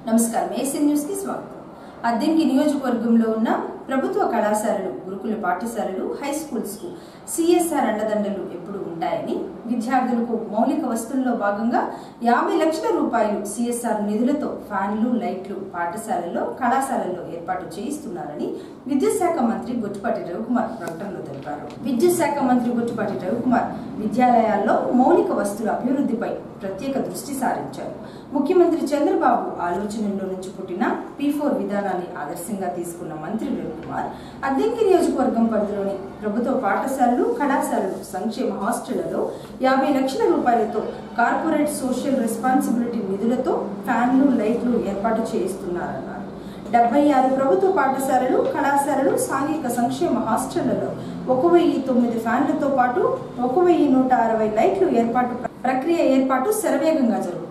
నమస్కారం AC news కి స్వాగతం। అద్దెంకి నియోజకవర్గంలో ఉన్న ప్రభుత్వ కళాశాలలు, గురుకుల పాఠశాలలు, హై స్కూల్స్ కు సిఎస్ఆర్ అండదండలు ఎప్పుడు ఉంటాయని, విద్యార్థులకు మౌలిక వస్తువుల్లో భాగంగా 50 లక్షల రూపాయలు సిఎస్ఆర్ నిధులతో ఫ్యాన్లు, లైట్లు పాఠశాలల్లో, కళాశాలల్లో ఏర్పాటు చేయిస్తున్నారని విద్యుత్ శాఖ మంత్రి గొట్టిపాటి రవికుమార్ ప్రకటనలో తెలిపారు। విద్యుత్ శాఖ మంత్రి గొట్టిపాటి రవికుమార్ విద్యాలయాల్లో మౌలిక వస్తువుల అభివృద్ధిపై ప్రత్యేక దృష్టి సారించారు। ముఖ్యమంత్రి చంద్రబాబు ఆలోచనల్లో నుంచి పుట్టిన P4 విధానాన్ని ఆదర్శంగా తీసుకున్న మంత్రి రవికుమార్ అద్దెంకి నియోజకవర్గం పరిధిలోని ప్రభుత్వ పాఠశాలలు, కళాశాలలు, సంక్షేమ హాస్టళ్లలో 50 లక్షల రూపాయలతో కార్పొరేట్ సోషల్ రెస్పాన్సిబిలిటీ నిధులతో ఫ్యాన్లు, లైట్లు ఏర్పాటు చేయిస్తున్నారన్నారు। 76 ప్రభుత్వ పాఠశాలలు, కళాశాలలు, సాంఘిక సంక్షేమ హాస్టళ్లలో 1009 ఫ్యాన్లతో పాటు 1160 లైట్లు ప్రక్రియ ఏర్పాటు శరవేగంగా జరుగుతుంది।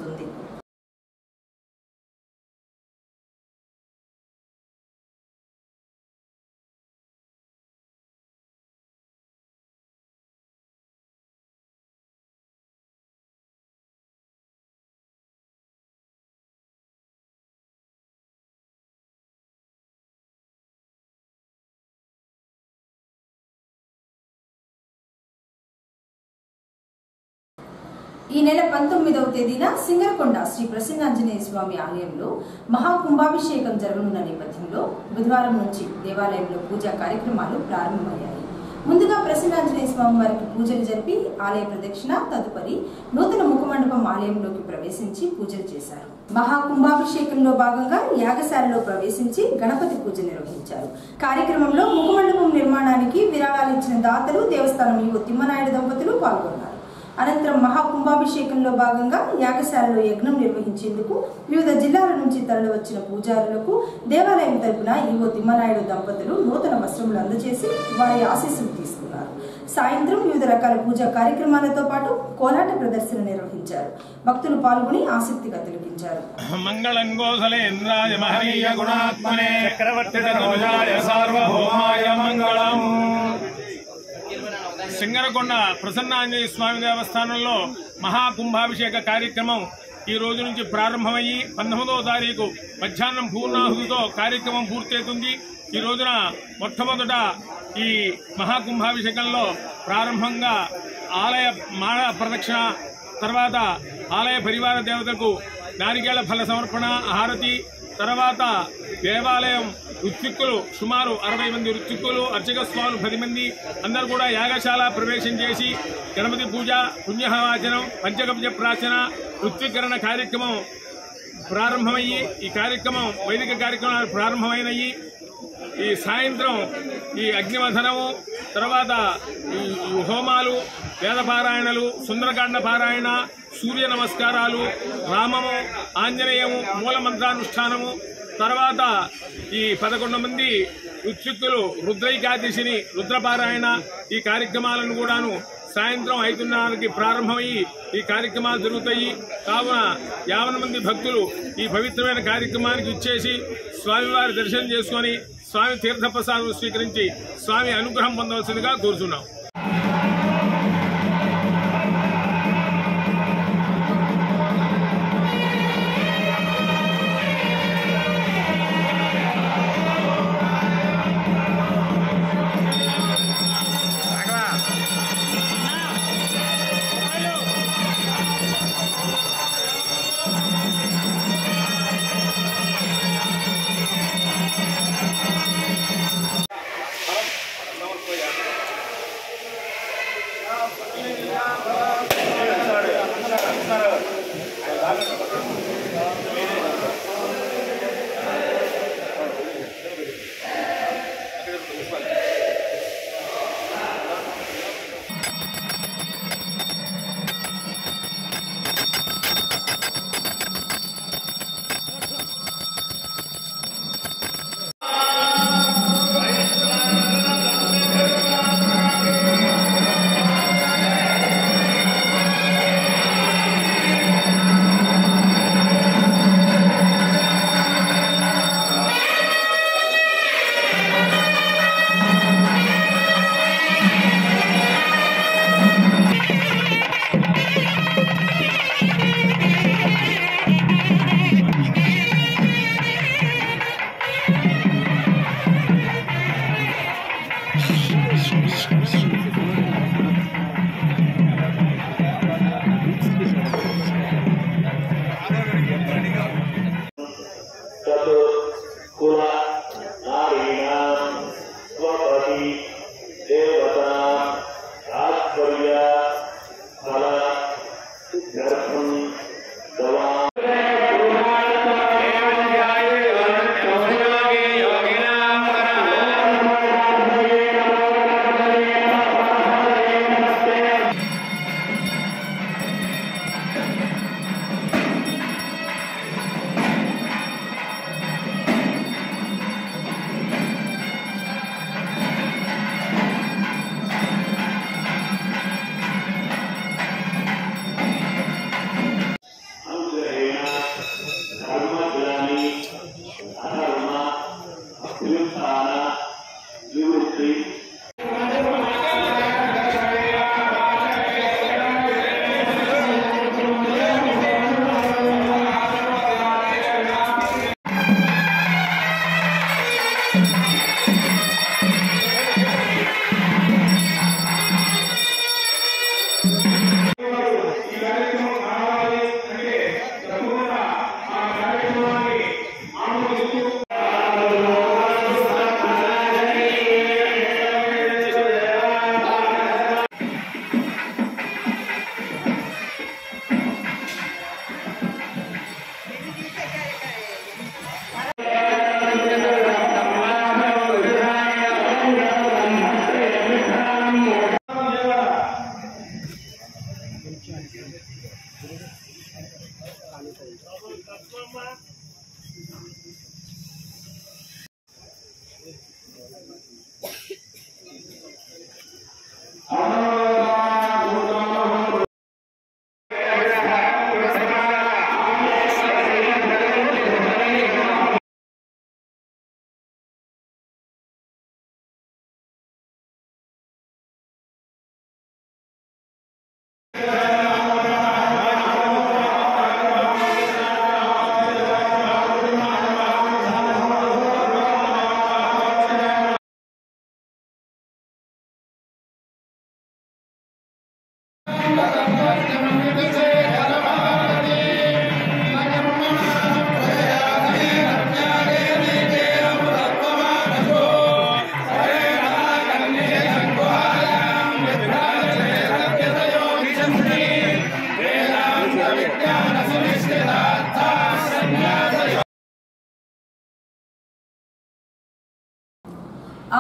ఈ నెల 19వ తేదీన సింగరకొండ శ్రీ ప్రసన్నాంజనేయ స్వామి ఆలయంలో మహాకుంభాభిషేకం జరగనున్న నేపథ్యంలో బుధవారం నుంచి దేవాలయంలో పూజా కార్యక్రమాలు ప్రారంభమయ్యాయి। ముందుగా ప్రసన్నాంజనేయ స్వామి వారికి పూజలు జరిపి ఆలయ ప్రదక్షిణ, తదుపరి నూతన ముఖమండపం ఆలయంలోకి ప్రవేశించి పూజలు చేశారు। మహాకుంభాభిషేకంలో భాగంగా యాగశాలలో ప్రవేశించి గణపతి పూజ నిర్వహించారు। కార్యక్రమంలో ముఖమండపం నిర్మాణానికి విరాళాలు ఇచ్చిన దాతలు, దేవస్థానం ఈవో తిమ్మనాయుడు దంపతులు పాల్గొన్నారు। అనంతరం మహాకుంభాభిషేకంలో భాగంగా యాగశాలలో యజ్ఞం నిర్వహించేందుకు వివిధ జిల్లాల నుంచి తరలివచ్చిన పూజారులకు దేవాలయం తరపున ఈవో తిమ్మనాయుడు దంపతులు నూతన వస్త్రములు అందజేసి వారి ఆశీస్సులు తీసుకున్నారు। సాయంత్రం వివిధ రకాల పూజా కార్యక్రమాలతో పాటు కోలాట ప్రదర్శన నిర్వహించారు। భక్తులు పాల్గొని ఆసక్తిగా తిలకించారు। మంగళం గోసలేంద్రాయ మహనీయ గుణాత్మనే చక్రవర్తి తనూజాయ సార్వభౌమాయ మంగళం। సింగరకొండ ప్రసన్నాంజనేయ స్వామి దేవస్థానంలో మహాకుంభాభిషేక కార్యక్రమం ఈ రోజు నుంచి ప్రారంభమయ్యి 19వ తారీఖు మధ్యాహ్నం పూర్ణాహుతితో కార్యక్రమం పూర్తవుతుంది। ఈ రోజున మొట్టమొదట ఈ మహాకుంభాభిషేకంలో ప్రారంభంగా ఆలయ మాడ ప్రదక్షిణ, తర్వాత ఆలయ పరివార దేవతకు నారికేళ ఫల సమర్పణ, హారతి, తర్వాత దేవాలయం ఋత్విక్కులు సుమారు 60 మంది ఋత్విక్కులు, అర్చక స్వాములు 10 మంది అందరూ కూడా యాగశాల ప్రవేశం చేసి గణపతి పూజ, పుణ్యహవాచనం, పంచగవ్య ప్రాచన, ఋత్వీకరణ కార్యక్రమం ప్రారంభమయ్యి ఈ కార్యక్రమం వైదిక కార్యక్రమాలు ప్రారంభమైనవి। ఈ సాయంత్రం ఈ అగ్నివధనము, తర్వాత ఈ హోమాలు, వేదపారాయణలు, సుందరకాండ పారాయణ, సూర్య నమస్కారాలు, రామము, ఆంజనేయము, మూలమంత్రానుష్ఠానము, తర్వాత ఈ 11 మంది ఋత్విక్కులు రుద్రైకాదశిని రుద్రపారాయణ, ఈ కార్యక్రమాలను కూడాను సాయంత్రం 5:30కి ప్రారంభమయ్యి ఈ కార్యక్రమాలు జరుగుతాయి। కావున 50 మంది భక్తులు ఈ పవిత్రమైన కార్యక్రమానికి ఇచ్చేసి స్వామివారి దర్శనం చేసుకుని స్వామి తీర్థప్రసాదం స్వీకరించి స్వామి అనుగ్రహం పొందవలసిందిగా కోరుతున్నాం।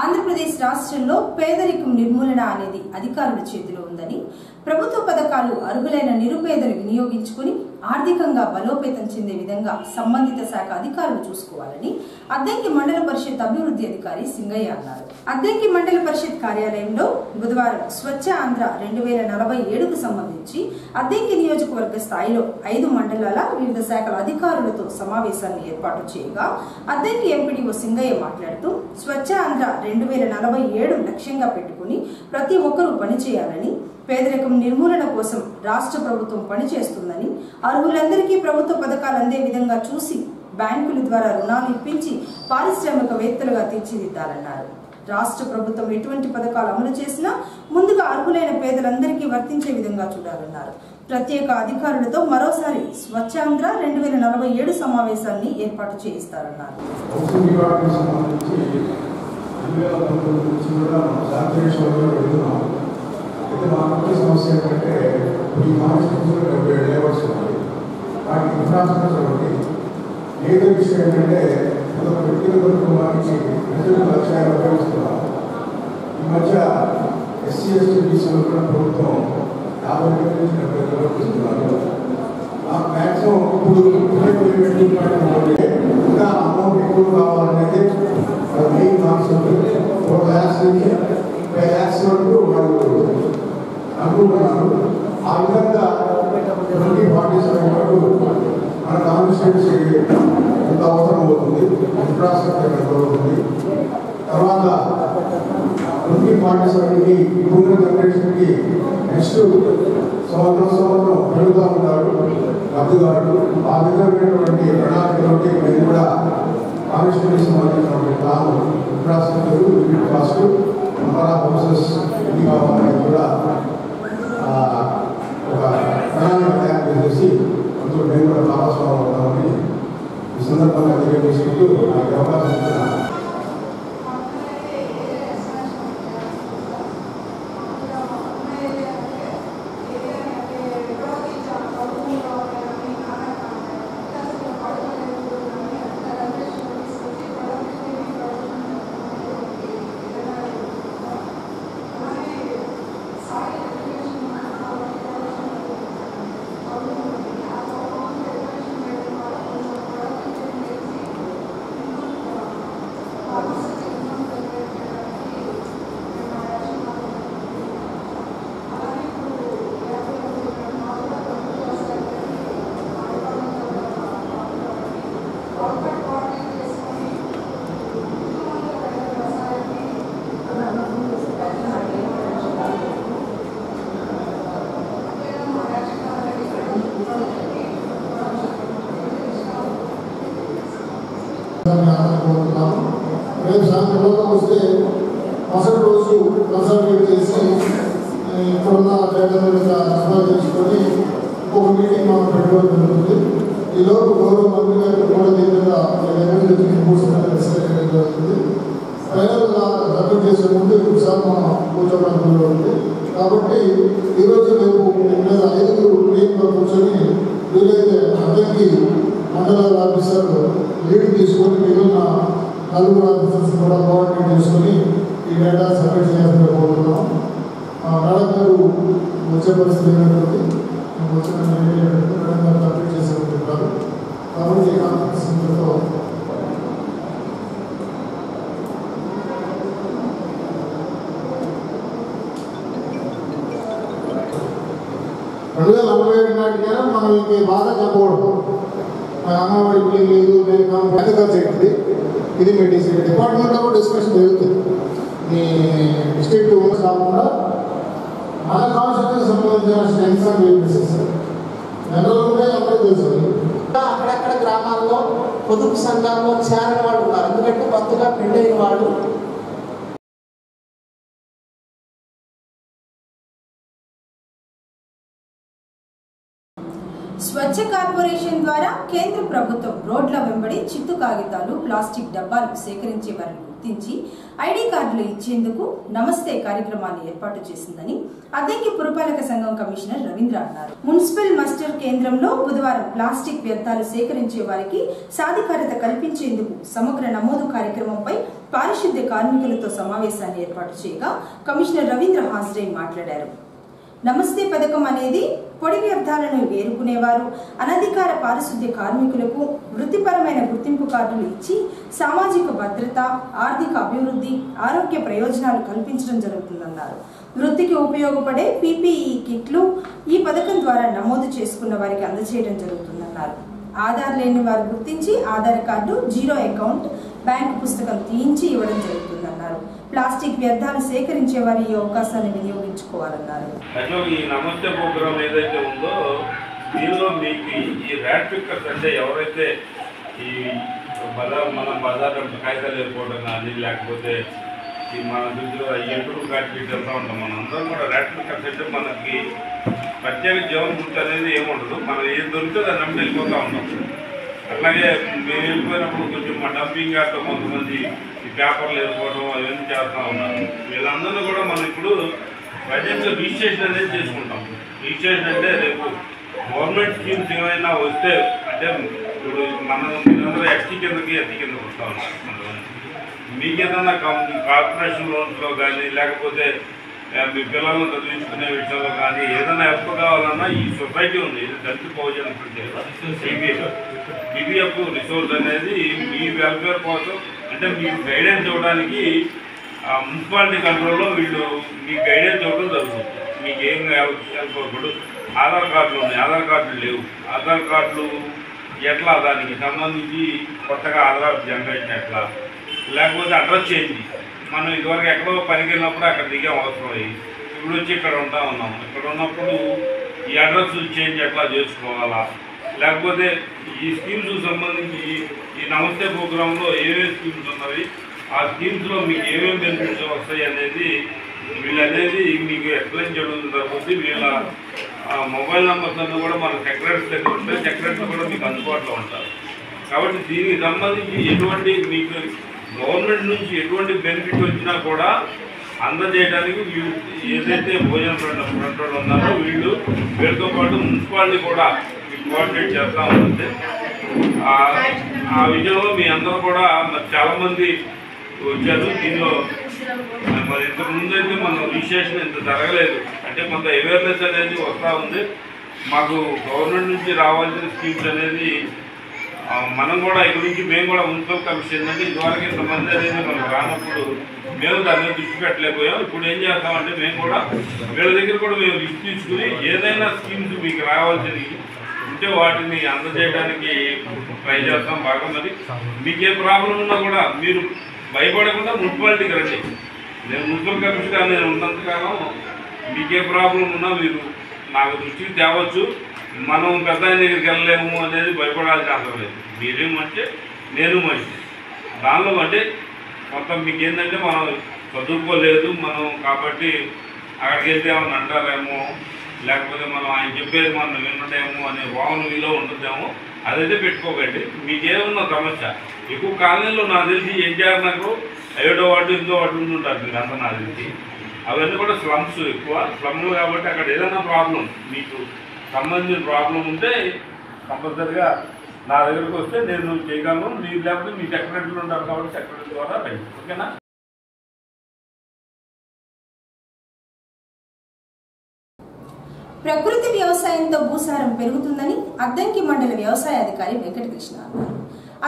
ఆంధ్రప్రదేశ్ రాష్ట్రంలో పేదరికం నిర్మూలన అనేది అధికారుల చేతిలో ఉందని, ప్రభుత్వ పథకాలు అర్హులైన నిరుపేదలు వినియోగించుకుని ఆర్థికంగా బలోపేతం చెందే విధంగా సంబంధిత శాఖ అధికారులు చూసుకోవాలని అద్దంకి మండల పరిషత్ అభివృద్ధి అధికారి సింగయ్య అన్నారు. అద్దంకి మండల పరిషత్ కార్యాలయంలో బుధవారం స్వచ్ఛ ఆంధ్ర 2047కు సంబంధించి అద్దంకి నియోజకవర్గ స్థాయిలో 5 మండలాల వివిధ శాఖల అధికారులతో సమావేశాన్ని ఏర్పాటు చేయగా అద్దంకి ఎంపీడీఓ సింగయ్య మాట్లాడుతూ స్వచ్ఛ ఆంధ్ర 2047 లక్ష్యంగా పెట్టుకుని ప్రతి ఒక్కరూ పనిచేయాలని, పేదరికం నిర్మూలన కోసం రాష్ట్ర ప్రభుత్వం పనిచేస్తుందని, అర్హులందరికీ ప్రభుత్వ పథకాలు అందే విధంగా చూసి బ్యాంకుల ద్వారా రుణాలు ఇప్పించి పారిశ్రామికవేత్తలుగా తీర్చిదిద్దాలన్నారు. రాష్ట్ర ప్రభుత్వం ఎటువంటి పథకాలు అమలు చేసినా ముందుగా అర్హులైన పేదలందరికీ వర్తించే విధంగా చూడాలన్నారు. ప్రత్యేక అధికారులతో మరోసారి స్వచ్ఛాంధ్ర 2047 సమావేశాన్ని ఏర్పాటు చేయిస్తారన్నారు. సమస్య ఏంటంటే ఈ మహారాష్ట్రలో 77 లేబర్స్ ఉన్నాయి. వాటికి ఇన్ఫ్రాస్ట్రక్చర్ ఒకటి. ఏదో విషయం ఏంటంటే ఒక వ్యక్తిగత కుటుంబానికి ప్రజలు 1,50,000 ఉపయోగిస్తున్నారు. ఈ మధ్య ఎస్సీ ఎస్టీ బీసీలో కూడా ప్రభుత్వం 50 నుంచి 70 ఉపయోగిస్తున్నారు. మ్యాక్సిమం ఇప్పుడు ఇంకా అమౌంట్ ఎక్కువ కావాలనేది మెయిన్ కాన్సెప్ట్. 4 lakhs నుంచి 5 lakhs వరకు వాళ్ళు అనుకుంటున్నారు. ఆ విధంగా 2047 వరకు మన కాన్స్టిట్యూన్సీ ఎంత అవసరం అవుతుంది, ఇన్ఫ్రాస్ట్రక్చర్ ఎంత అవుతుంది, తర్వాత 2047కి ఇప్పుడున్న జనరేషన్కి నెక్స్ట్ సంవత్సరం పెరుగుతూ ఉంటాడు లబ్ధిదారుడు. ఆ విధమైనటువంటి ప్రణాళికలోకి మేము కూడా కాన్స్టిట్యూన్సీ సంబంధించినటువంటి plan, infrastructure, unit cost, number of houses ఎన్ని కావాలనేది కూడా ఒక ప్రణాళిక తయారు చేసేసి అందులో మేము కూడా భాగస్వామ్యం అవుతామని ఈ సందర్భంగా తెలియజేసుకుంటూ నాకు అవకాశం ఇస్తున్నాను. పిల్లలతో వస్తే మరుసటి రోజు కన్సల్టేట్ చేసి ఇప్పుడున్న డేటా మీద సలహా చేసుకొని ఇంకొక మీటింగ్ మనం పెట్టుకోవడం జరుగుతుంది. ఈలోపు గౌరవ మంత్రి గారికి కూడా దీని మీద చేయడం జరుగుతుంది. ఫైనల్గా సబ్మిట్ చేసే ముందు ఒకసారి మనం కూర్చోవడానికి ఉంది. కాబట్టి ఈరోజు రేపు మీద 5 టీంలో కూర్చొని వీలైతే అందరికీ మండల ఆఫీసర్ లీడ్ తీసుకొని మిగిలిన 4 ఆఫీసర్స్ కూడా కోఆర్డినేట్ చేసుకొని ఈ డేటా సబ్మిట్ చేయాలని కోరుతున్నాం. మేడం గారు వచ్చే పరిస్థితి ఏంటంటే వచ్చిన మేడం గారు సబ్మిట్ చేసేది చెప్పారు. కాబట్టి ఈ కాన్ఫరెన్స్తో 2047 నాటికైనా మనం ఇంక బాగా చెప్పకూడదు. అంగన్వాడీ బిల్డింగ్ లేదు, పెద్ద ఖర్చు అవుతుంది. ఇది మీ డిపార్ట్మెంట్లో కూడా డిస్కషన్ జరుగుతుంది. మీ డిస్ట్రిక్ట్ ఓనర్స్ కాకుండా మన కాన్స్టిట్యూన్సీకి సంబంధించిన స్ట్రెంగ్స్ అండ్ వీక్నెసెస్ జనరల్గా ఎవరికి తెలుసు. అక్కడక్కడ గ్రామాల్లో పొదుపు సంఘాల్లో చేరని వాళ్ళు ఉన్నారు. ఎందుకంటే కొత్తగా పెళ్ళైన వాళ్ళు స్వచ్ఛ కార్పొరేషన్ ద్వారా కేంద్ర ప్రభుత్వం రోడ్ల వెంబడి చిత్తు కాగితాలు, ప్లాస్టిక్ డబ్బాలు సేకరించే వారిని గుర్తించి ఐడి కార్డులు ఇచ్చేందుకు నమస్తే కార్యక్రమాన్ని ఏర్పాటు చేసిందని అద్దెంకి పురపాలక సంఘం కమిషనర్ రవీంద్ర అన్నారు. మున్సిపల్ మస్టర్ కేంద్రంలో బుధవారం ప్లాస్టిక్ వ్యర్థాలు సేకరించే వారికి సాధికారత కల్పించేందుకు సమగ్ర నమోదు కార్యక్రమంపై పారిశుద్ధ్య కార్మికులతో సమావేశాన్ని ఏర్పాటు చేయగా కమిషనర్ రవీంద్ర హాజరై మాట్లాడారు. నమస్తే పథకం అనేది పొడి వ్యర్థాలను వేరుకునేవారు, అనధికార పారిశుద్ధ్య కార్మికులకు వృత్తిపరమైన గుర్తింపు కార్డులు ఇచ్చి సామాజిక భద్రత, ఆర్థిక అభివృద్ధి, ఆరోగ్య ప్రయోజనాలు కల్పించడం జరుగుతుందన్నారు. వృత్తికి ఉపయోగపడే PPE కిట్లు ఈ పథకం ద్వారా నమోదు చేసుకున్న వారికి అందజేయడం జరుగుతుందన్నారు. ఆధార్ లేని వారు గుర్తించి Aadhaar card, zero account, bank పుస్తకం తీయించి ఇవ్వడం జరుగుతుందన్నారు. ప్లాస్టిక్ వ్యర్థాలు సేకరించే వారి ఈ అవకాశాన్ని వినియోగించుకోవాలన్నారు. ఈ నమస్తే ప్రోగ్రామ్ ఏదైతే ఉందో దీనిలో మీకు ఈ ర్యాట్ పిక్కర్స్ అంటే ఎవరైతే ఈ మనం బజార్ కాగితాలు వెళ్ళిపోవడం కానీ లేకపోతే ఈ మన దగ్గర ఎంటుకు కాటి వెళ్తూ ఉంటాం. మనం అందరం కూడా ర్యాట్ పిక్కర్స్ అంటే మనకి ప్రత్యేక జీవన వృత్తి అనేది ఏముండదు. మనం ఏది దొరికితే దాన్ని నమ్మి వెళ్ళిపోతూ ఉంటాం. అట్లాగే మేము వెళ్ళిపోయినప్పుడు కొంచెం మా డంపింగ్ యార్డ్లో కొంతమంది ఈ పేపర్లు వెళ్ళిపోవడం అవన్నీ చేస్తూ ఉన్నారు. వీళ్ళందరూ కూడా మనం ఇప్పుడు ప్రజెంట్గా రిజిస్ట్రేషన్ అనేది చేసుకుంటాం. రిజిస్ట్రేషన్ అంటే రేపు గవర్నమెంట్ స్కీమ్స్ ఏమైనా వస్తే అంటే ఇప్పుడు మీరందరూ ఎస్టీ కిందకి వస్తూ ఉన్నారు. మీకు ఏదన్నా కార్పొరేషన్ లోన్స్లో కానీ లేకపోతే మీ పిల్లలను చదివించుకునే విషయంలో కానీ ఏదైనా హెల్ప్ కావాలన్నా ఈ సొసైటీ ఉంది. ఇది దళిత బహుజన BBF రిసోర్స్ అనేది మీ వెల్ఫేర్ కోసం అంటే మీకు గైడెన్స్ ఇవ్వడానికి మున్సిపాలిటీ కంట్రోల్లో వీళ్ళు మీకు గైడెన్స్ ఇవ్వడం జరుగుతుంది. మీకు ఏం హెల్ప్ ఇప్పుడు ఆధార్ కార్డులు ఉన్నాయి, ఆధార్ కార్డులు లేవు. ఆధార్ కార్డులు ఎట్లా దానికి సంబంధించి కొత్తగా ఆధార్ జనరేషన్ ఎట్లా, లేకపోతే అడ్రస్ చేంజ్. మనం ఇదివరకు ఎక్కడో పనికి వెళ్ళినప్పుడు అక్కడ దిగే అవసరం అయ్యి ఇప్పుడు వచ్చి ఇక్కడ ఉంటా ఉన్నాం. ఇక్కడ ఉన్నప్పుడు ఈ అడ్రస్ చేంజ్ ఎట్లా చేసుకోవాలా, లేకపోతే ఈ స్కీమ్స్ సంబంధించి ఈ నమస్తే ప్రోగ్రాంలో ఏమేమి స్కీమ్స్ ఉన్నాయి, ఆ స్కీమ్స్లో మీకు ఏమేమి బెనిఫిట్స్ వస్తాయి అనేది వీళ్ళు అనేది మీకు ఎక్స్ప్లెయిన్ చేయడం జరుగుతుంది. వీళ్ళ మొబైల్ నెంబర్స్ అన్నీ కూడా మన సెక్రటరీస్ దగ్గర ఉంటాయి. సెక్రటరీస్ కూడా మీకు అందుబాటులో ఉంటారు. కాబట్టి దీనికి సంబంధించి ఎటువంటి మీకు గవర్నమెంట్ నుంచి ఎటువంటి బెనిఫిట్ వచ్చినా కూడా అందజేయడానికి ఏదైతే భోజన ఫ్రంట్ వాళ్ళు ఉన్నారో వీళ్ళతో పాటు మున్సిపాలిటీ కూడా కోఆర్డినేట్ చేస్తూ ఉంటుంది. ఆ విషయంలో మీ అందరూ కూడా చాలామంది వచ్చారు. దీనిలో మరి ఇంతకుముందు అయితే మనం రిజిస్ట్రేషన్ ఇంత జరగలేదు. అంటే కొంత అవేర్నెస్ అనేది వస్తూ ఉంది. మాకు గవర్నమెంట్ నుంచి రావాల్సిన స్కీమ్స్ అనేది మనం కూడా ఇక్కడ నుంచి మేము కూడా మున్సిపల్ కమిషన్ ఏంటంటే ఇదివరకు ఇంతమంది అనేది మనకు రానప్పుడు మేము దాని మీద దృష్టి పెట్టలేకపోయాం. ఇప్పుడు ఏం చేస్తామంటే మేము కూడా వీళ్ళ దగ్గర కూడా మేము లిస్ట్ తీసుకుని ఏదైనా స్కీమ్స్ మీకు రావాల్సినవి ఉంటే వాటిని అందజేయడానికి ట్రై చేస్తాం. బాగా మరి మీకు ఏ ప్రాబ్లం ఉన్నా కూడా మీరు భయపడకుండా మున్సిపాలిటీకి రండి. నేను మున్సిపల్ కమిషనర్గా నేను ఉన్నంతకాలం మీకే ప్రాబ్లం ఉన్నా మీరు నాకు దృష్టికి తేవచ్చు. మనం పెద్ద ఆయన దగ్గరికి వెళ్ళలేము అనేది భయపడాల్సిన అవసరం లేదు. మీరేం మంచి నేను మంచి దానిలో అంటే మొత్తం మీకు ఏంటంటే మనం చదువుకోలేదు మనం కాబట్టి అక్కడికి వెళ్తే ఏమన్నా అంటారేమో, లేకపోతే మనం ఆయన చెప్పేది మనం వినడేమో అనే భావన మీలో ఉంటుందేమో. అదైతే పెట్టుకోకండి. మీకేమన్నా సమస్య ఎక్కువ కాలనీలో నాకు తెలిసి ఎన్టీఆర్ నగర్ 7వ వార్డు 8వ వార్డు ఉంటుంటారు మీకు అంతా నాకు తెలిసి. అవన్నీ కూడా స్లమ్స్ ఎక్కువ స్లమ్లు కాబట్టి అక్కడ ఏదైనా ప్రాబ్లం మీకు సంబంధించిన ప్రాబ్లం ఉంటే కంపల్సరిగా నా దగ్గరకు వస్తే నేను చేయగలను. మీరు లేకపోతే మీ సెక్రటరీలు ఉంటారు కాబట్టి సెక్రటరీ ద్వారా రండి. ఓకేనా? ప్రకృతి వ్యవసాయంతో భూసారం పెరుగుతుందని అద్దంకి మండల వ్యవసాయ అధికారి వెంకటకృష్ణ అన్నారు.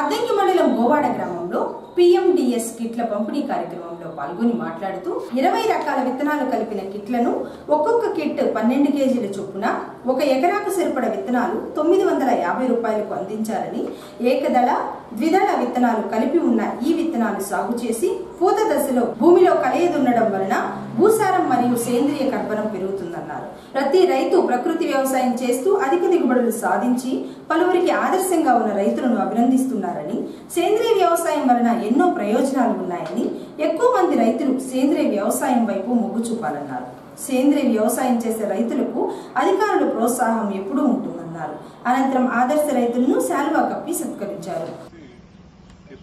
అద్దంకి మండలం గోవాడ గ్రామంలో PMDS కిట్ల పంపిణీ కార్యక్రమంలో పాల్గొని మాట్లాడుతూ 20 రకాల విత్తనాలు కలిపిన కిట్లను ఒక్కొక్క కిట్ 12 కేజీల చొప్పున 1 ఎకరాకు సరిపడ విత్తనాలు 950 రూపాయలకు అందించాలని, ఏకదళ ద్విదళ విత్తనాలు కలిపి ఉన్న ఈ విత్తనాలు సాగు చేసి పూత దశలో భూమిలో కలయదున్నడం వలన భూసారం మరియు సేంద్రియ కర్బనం పెరుగుతుందన్నారు. ప్రతి రైతు ప్రకృతి వ్యవసాయం చేస్తూ అధిక దిగుబడులు సాధించి పలువురికి ఆదర్శంగా ఉన్న రైతులను అభినందిస్తున్నారని, సేంద్రియ వ్యవసాయం వలన ఎన్నో ప్రయోజనాలు ఉన్నాయని, ఎక్కువ మంది రైతులు సేంద్రియ వ్యవసాయం వైపు మొగ్గు చూపాలన్నారు. సేంద్రియ వ్యవసాయం చేసే రైతులకు అధికారుల ప్రోత్సాహం ఎప్పుడూ ఉంటుందన్నారు. అనంతరం ఆదర్శ రైతులను శాలువా కప్పి సత్కరించారు.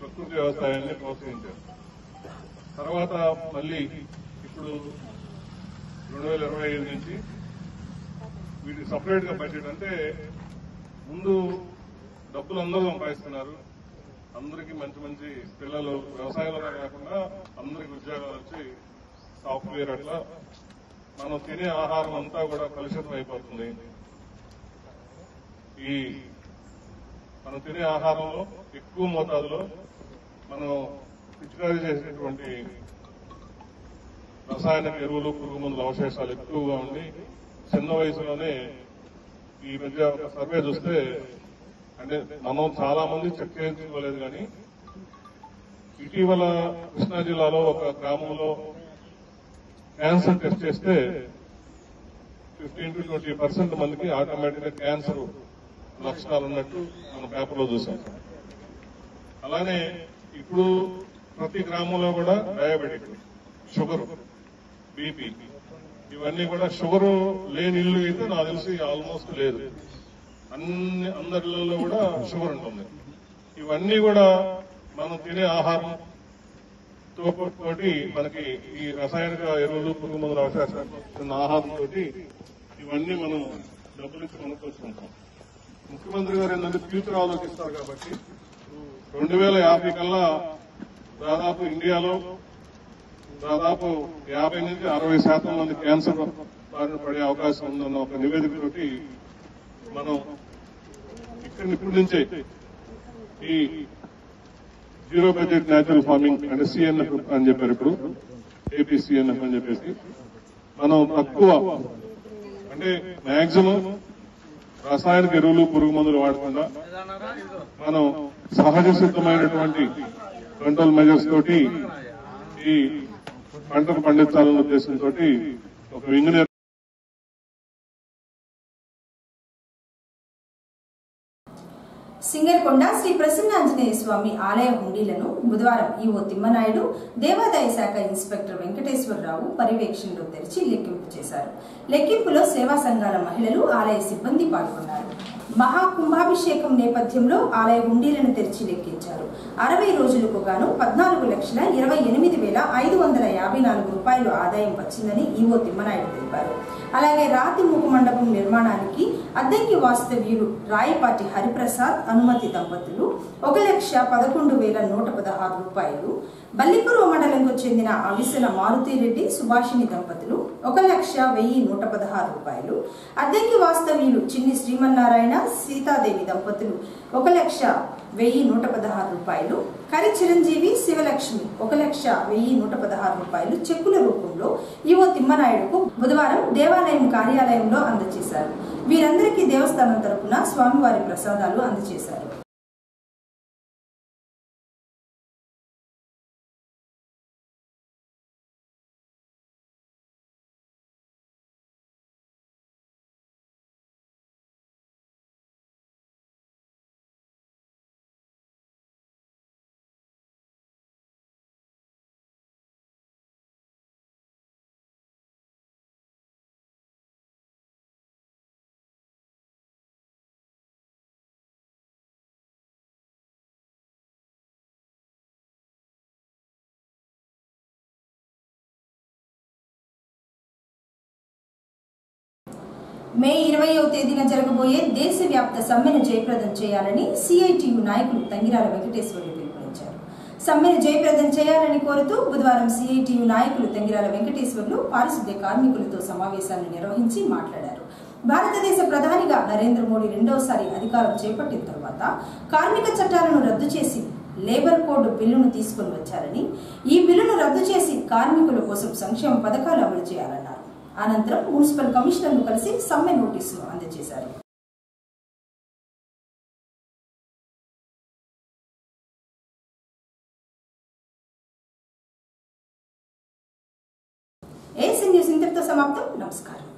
ప్రకృతి వ్యవసాయాన్ని ప్రోత్సహించారు. తర్వాత మళ్ళీ ఇప్పుడు 2025 నుంచి వీటికి సపరేట్ గా బడ్జెట్, అంటే ముందు డబ్బులు అందరూ సంపాదిస్తున్నారు, అందరికీ మంచి మంచి పిల్లలు వ్యవసాయంలోనే కాకుండా అందరికి ఉద్యోగాలు వచ్చి సాఫ్ట్వేర్ అట్లా మనం తినే ఆహారం అంతా కూడా కలుషితం అయిపోతుంది. ఈ మనం తినే ఆహారంలో ఎక్కువ మోతాదులో మనం పిచికారీ చేసేటువంటి రసాయనిక ఎరువులు, పురుగు మందుల అవశేషాలు ఎక్కువగా ఉండి చిన్న వయసులోనే ఈ మధ్య ఒక సర్వే చూస్తే, అంటే మనం చాలా మంది చెక్ చేయించుకోలేదు కానీ ఇటీవల కృష్ణా జిల్లాలో ఒక గ్రామంలో క్యాన్సర్ టెస్ట్ చేస్తే 15 to 20% మందికి ఆటోమేటిక్ గా క్యాన్సర్ లక్షణాలు ఉన్నట్టు మన పేపర్లో చూసాం. అలానే ఇప్పుడు ప్రతి గ్రామంలో కూడా డయాబెటిక్, షుగర్, బీపీ ఇవన్నీ కూడా, షుగర్ లేని ఇల్లు అయితే నాకు తెలిసి ఆల్మోస్ట్ లేదు, అందరిలో కూడా షుగర్ ఉంటుంది. ఇవన్నీ కూడా మనం తినే ఆహారం తోటి మనకి ఈ రసాయనిక ఎరువులు, పురుగు మందుల అవకాశాలు తిన్న ఆహారంతో ఇవన్నీ మనం డబ్బులు ఇచ్చి కొనుక్కొచ్చుకుంటాం. ముఖ్యమంత్రి గారు ఏంటంటే ఫ్యూచర్ ఆలోచిస్తారు కాబట్టి 2050 కల్లా దాదాపు ఇండియాలో దాదాపు 50 నుంచి 60% మంది క్యాన్సర్ బారిన పడే అవకాశం ఉందన్న ఒక నివేదికతోటి మనం ఇప్పటి నుంచే ఈ జీరో బడ్జెట్ న్యాచురల్ ఫార్మింగ్ అంటే CNF అని చెప్పారు, ఇప్పుడు AP CNF అని చెప్పేసి మనం తక్కువ అంటే మాక్సిమం రసాయనిక ఎరువులు, పురుగు మందులు వాడకుండా మనం సహజ సిద్ధమైనటువంటి కంట్రోల్ మెజర్స్ తోటి ఈ పంటను పండించాలన్న ఉద్దేశంతో ఒక ఇంజనీర్ సింగర్కొండ శ్రీ ప్రసన్నాంజనేయ స్వామి ఆలయ హుండీలను బుధవారం ఈవో తిమ్మనాయుడు, దేవాదాయ శాఖ ఇన్స్పెక్టర్ వెంకటేశ్వరరావు పర్యవేక్షణలో తెరిచి లెక్కింపు చేశారు. లెక్కింపులో సేవా సంఘాల మహిళలు, ఆలయ సిబ్బంది పాల్గొన్నారు. మహాకుంభాభిషేకం నేపథ్యంలో ఆలయ హుండీలను తెరిచి లెక్కించారు. 60 రోజులకు గాను 14,28,554 రూపాయలు ఆదాయం వచ్చిందని ఈవో తిమ్మనాయుడు తెలిపారు. అలాగే రాతి మూక మండపం నిర్మాణానికి అద్దంకి వాస్తవ్యులు రాయపాటి హరిప్రసాద్ అనుమతి దంపతులు 1,11,116 రూపాయలు, బల్లిపురం మండలంకు చెందిన అవిసల మారుతిరెడ్డి సుభాషిణి దంపతులు 1,01,116 రూపాయలు, అద్దంకి వాస్తవ్యులు చిన్ని శ్రీమన్నారాయణ సీతాదేవి దంపతులు 1,01,116 రూపాయలు, కరి చిరంజీవి శివలక్ష్మి 1,01,116 రూపాయలు చెక్కుల రూపంలో ఈవో తిమ్మనాయుడుకు బుధవారం దేవాలయం కార్యాలయంలో అందజేశారు. వీరందరికీ దేవస్థానం తరపున స్వామివారి ప్రసాదాలు అందజేశారు. మే 20వ తేదీన జరగబోయే దేశవ్యాప్త సమ్మెను జయప్రదం చేయాలని సిఐటియు నాయకులు తంగిరాల వెంకటేశ్వర్లు పిలుపునిచ్చారు. సమ్మెను జయప్రదం చేయాలని కోరుతూ బుధవారం సిఐటియు నాయకులు తంగిరాల వెంకటేశ్వర్లు పారిశుద్ధ్య కార్మికులతో సమావేశాన్ని నిర్వహించి మాట్లాడారు. భారతదేశ ప్రధానిగా నరేంద్ర మోడీ రెండోసారి అధికారం చేపట్టిన తర్వాత కార్మిక చట్టాలను రద్దు చేసి లేబర్ కోడ్ బిల్లును తీసుకుని వచ్చారని, ఈ బిల్లును రద్దు చేసి కార్మికుల కోసం సంక్షేమ పథకాలు అమలు చేయాలన్నారు. అనంతరం మున్సిపల్ కమిషనర్ను కలిసి సమ్మె నోటీసును అందజేశారు. ఏసీ న్యూస్ ఇంతటితో సమాప్తం. నమస్కారం.